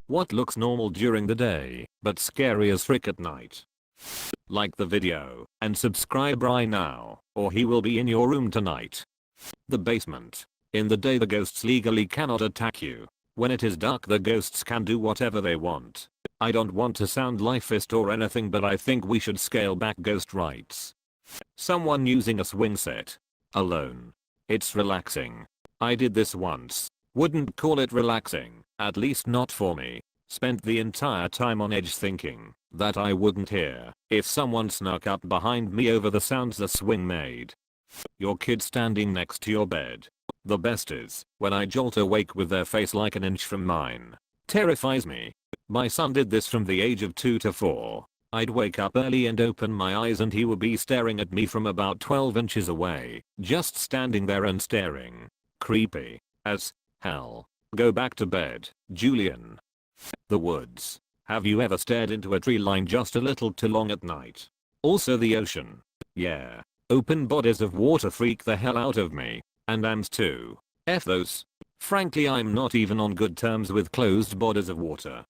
What looks normal during the day, but scary as frick at night? Like the video, and subscribe right now, or he will be in your room tonight. The basement. In the day the ghosts legally cannot attack you. When it is dark the ghosts can do whatever they want. I don't want to sound leftist or anything, but I think we should scale back ghost rights. Someone using a swing set. Alone. It's relaxing. I did this once. Wouldn't call it relaxing, at least not for me. Spent the entire time on edge thinking that I wouldn't hear if someone snuck up behind me over the sounds the swing made. Your kid standing next to your bed. The best is when I jolt awake with their face like an inch from mine. Terrifies me. My son did this from the age of 2 to 4. I'd wake up early and open my eyes and he would be staring at me from about 12 inches away, just standing there and staring. Creepy as hell. Go back to bed, Julian. The woods. Have you ever stared into a tree line just a little too long at night? Also the ocean. Yeah. Open bodies of water freak the hell out of me. And AMS too. F those. Frankly, I'm not even on good terms with closed bodies of water.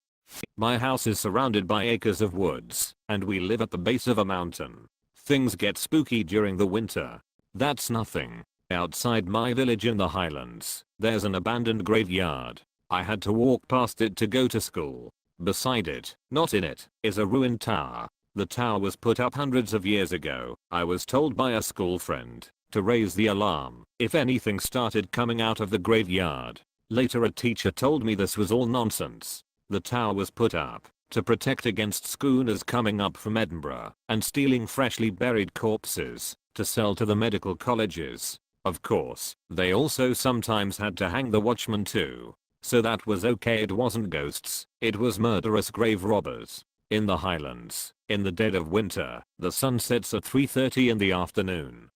My house is surrounded by acres of woods, and we live at the base of a mountain. Things get spooky during the winter. That's nothing. Outside my village in the highlands, there's an abandoned graveyard. I had to walk past it to go to school. Beside it, not in it, is a ruined tower. The tower was put up hundreds of years ago. I was told by a school friend to raise the alarm if anything started coming out of the graveyard. Later a teacher told me this was all nonsense. The tower was put up to protect against schooners coming up from Edinburgh and stealing freshly buried corpses to sell to the medical colleges. Of course, they also sometimes had to hang the watchman too. So that was okay, it wasn't ghosts, it was murderous grave robbers. In the highlands, in the dead of winter, the sun sets at 3:30 in the afternoon.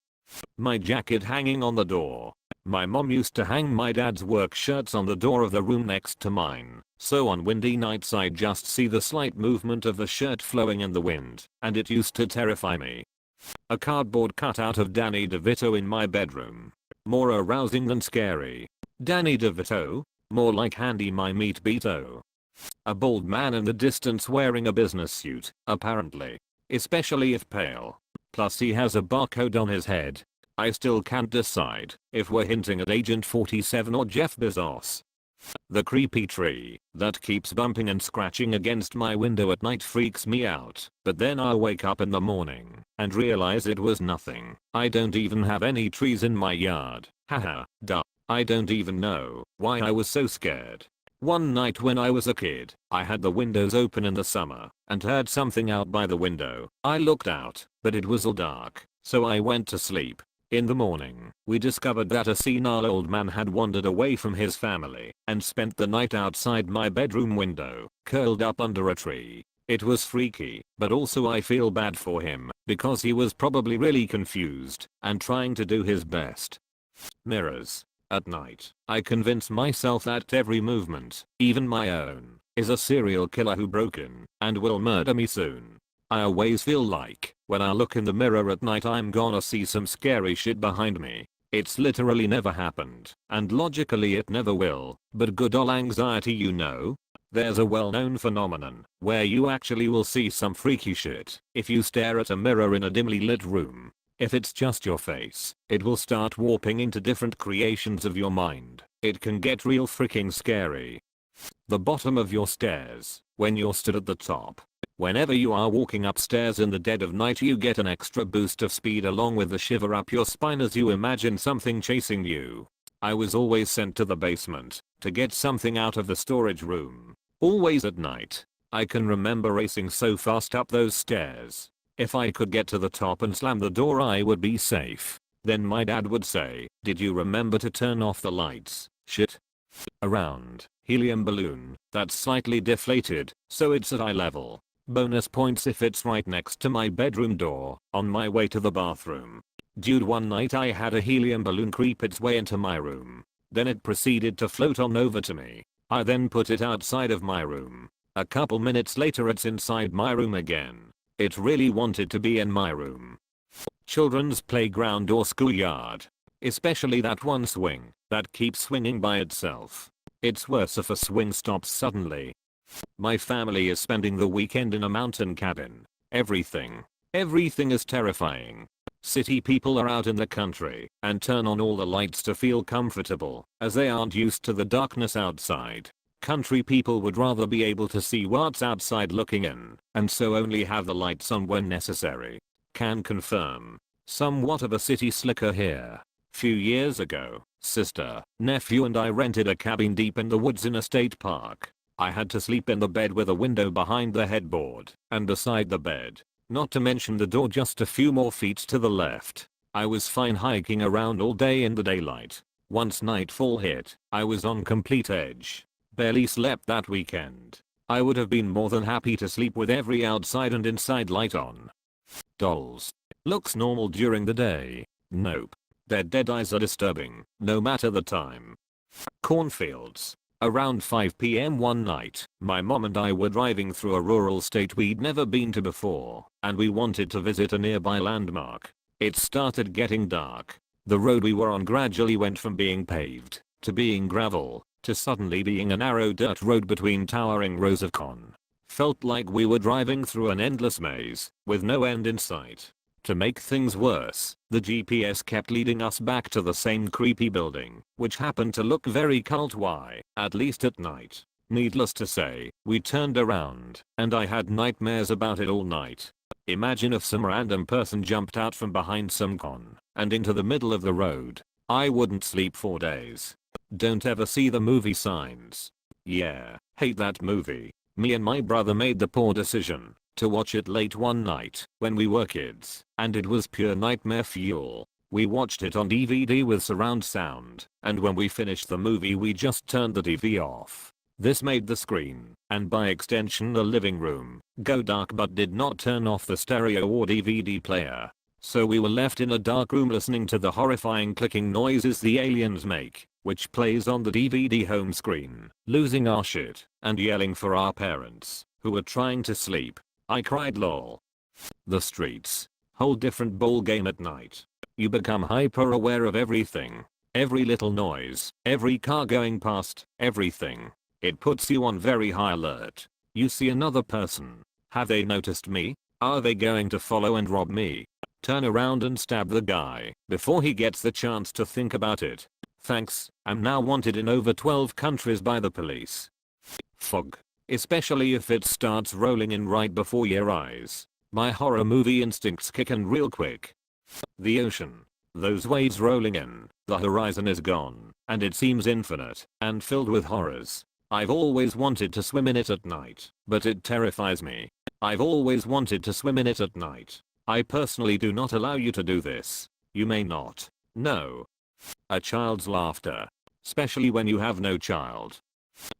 My jacket hanging on the door. My mom used to hang my dad's work shirts on the door of the room next to mine, so on windy nights I'd just see the slight movement of the shirt flowing in the wind, and it used to terrify me. A cardboard cutout of Danny DeVito in my bedroom. More arousing than scary. Danny DeVito? More like Handy my meat Beto. A bald man in the distance wearing a business suit, apparently. Especially if pale. Plus he has a barcode on his head. I still can't decide if we're hinting at Agent 47 or Jeff Bezos. The creepy tree that keeps bumping and scratching against my window at night freaks me out, but then I'll wake up in the morning and realize it was nothing. I don't even have any trees in my yard. Haha, duh. I don't even know why I was so scared. One night when I was a kid, I had the windows open in the summer and heard something out by the window. I looked out, but it was all dark, so I went to sleep. In the morning, we discovered that a senile old man had wandered away from his family and spent the night outside my bedroom window, curled up under a tree. It was freaky, but also I feel bad for him because he was probably really confused and trying to do his best. Mirrors. At night, I convince myself that every movement, even my own, is a serial killer who broke in and will murder me soon. I always feel like when I look in the mirror at night I'm gonna see some scary shit behind me. It's literally never happened, and logically it never will, but good ol' anxiety, you know? There's a well-known phenomenon where you actually will see some freaky shit if you stare at a mirror in a dimly lit room. If it's just your face, it will start warping into different creations of your mind. It can get real freaking scary. The bottom of your stairs, when you're stood at the top. Whenever you are walking upstairs in the dead of night you get an extra boost of speed along with the shiver up your spine as you imagine something chasing you. I was always sent to the basement to get something out of the storage room. Always at night. I can remember racing so fast up those stairs. If I could get to the top and slam the door I would be safe. Then my dad would say, "Did you remember to turn off the lights? Shit." Around. Helium balloon that's slightly deflated, so it's at eye level. Bonus points if it's right next to my bedroom door on my way to the bathroom. Dude, one night I had a helium balloon creep its way into my room. Then it proceeded to float on over to me. I then put it outside of my room. A couple minutes later it's inside my room again. It really wanted to be in my room. Children's playground or schoolyard. Especially that one swing that keeps swinging by itself. It's worse if a swing stops suddenly. My family is spending the weekend in a mountain cabin. Everything is terrifying. City people are out in the country and turn on all the lights to feel comfortable, as they aren't used to the darkness outside. Country people would rather be able to see what's outside looking in, and so only have the lights on when necessary. Can confirm. Somewhat of a city slicker here. Few years ago, sister, nephew and I rented a cabin deep in the woods in a state park. I had to sleep in the bed with a window behind the headboard and beside the bed. Not to mention the door just a few more feet to the left. I was fine hiking around all day in the daylight. Once nightfall hit, I was on complete edge. Barely slept that weekend. I would have been more than happy to sleep with every outside and inside light on. Dolls. Looks normal during the day. Nope. Their dead eyes are disturbing, no matter the time. Cornfields. Around 5 PM one night, my mom and I were driving through a rural state we'd never been to before, and we wanted to visit a nearby landmark. It started getting dark. The road we were on gradually went from being paved, to being gravel, to suddenly being a narrow dirt road between towering rows of corn. Felt like we were driving through an endless maze, with no end in sight. To make things worse, the GPS kept leading us back to the same creepy building, which happened to look very cult-y, at least at night. Needless to say, we turned around, and I had nightmares about it all night. Imagine if some random person jumped out from behind some con and into the middle of the road. I wouldn't sleep for days. Don't ever see the movie Signs. Yeah, hate that movie. Me and my brother made the poor decision to watch it late one night when we were kids, and it was pure nightmare fuel. We watched it on DVD with surround sound, and when we finished the movie we just turned the TV off. This made the screen, and by extension the living room, go dark but did not turn off the stereo or DVD player. So we were left in a dark room listening to the horrifying clicking noises the aliens make, which plays on the DVD home screen, losing our shit, and yelling for our parents, who were trying to sleep. I cried lol. The streets. Whole different ball game at night. You become hyper aware of everything. Every little noise, every car going past, everything. It puts you on very high alert. You see another person. Have they noticed me? Are they going to follow and rob me? Turn around and stab the guy before he gets the chance to think about it. Thanks, I'm now wanted in over 12 countries by the police. Fog. Especially if it starts rolling in right before your eyes. My horror movie instincts kick in real quick. The ocean. Those waves rolling in, the horizon is gone, and it seems infinite, and filled with horrors. I've always wanted to swim in it at night, but it terrifies me. I've always wanted to swim in it at night. I personally do not allow you to do this. You may not. No. A child's laughter. Especially when you have no child.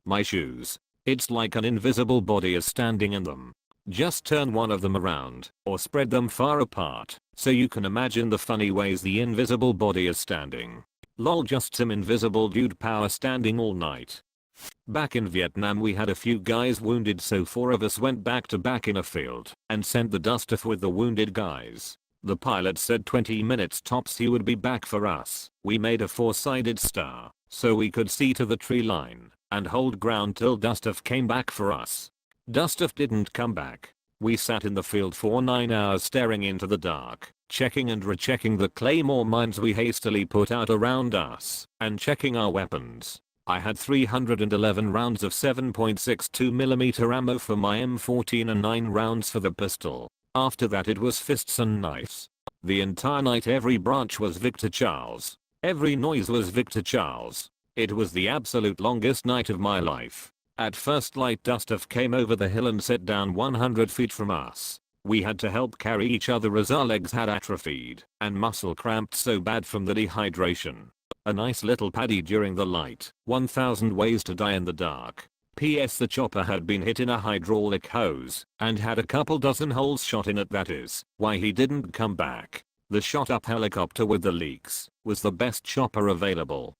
My shoes. It's like an invisible body is standing in them. Just turn one of them around, or spread them far apart, so you can imagine the funny ways the invisible body is standing. Lol, just some invisible dude power standing all night. Back in Vietnam we had a few guys wounded, so 4 of us went back to back in a field and sent the dust off with the wounded guys. The pilot said 20 minutes tops he would be back for us. We made a 4-sided star, so we could see to the tree line and hold ground till Dustoff came back for us. Dustoff didn't come back. We sat in the field for 9 hours staring into the dark, checking and rechecking the claymore mines we hastily put out around us, and checking our weapons. I had 311 rounds of 7.62mm ammo for my M14 and 9 rounds for the pistol. After that it was fists and knives. The entire night every branch was Victor Charles. Every noise was Victor Charles. It was the absolute longest night of my life. At first light Dustoff came over the hill and sat down 100 feet from us. We had to help carry each other as our legs had atrophied and muscle cramped so bad from the dehydration. A nice little paddy during the light. 1000 ways to die in the dark. PS the chopper had been hit in a hydraulic hose and had a couple dozen holes shot in it, that is why he didn't come back. The shot up helicopter with the leaks was the best chopper available.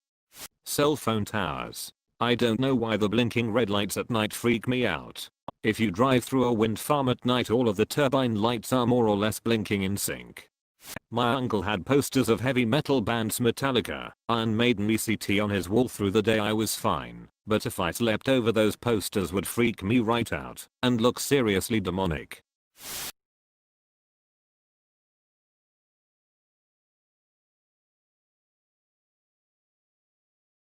Cell phone towers. I don't know why the blinking red lights at night freak me out. If you drive through a wind farm at night all of the turbine lights are more or less blinking in sync. My uncle had posters of heavy metal bands Metallica, Iron Maiden ECT on his wall. Through the day I was fine, but if I slept over those posters would freak me right out and look seriously demonic.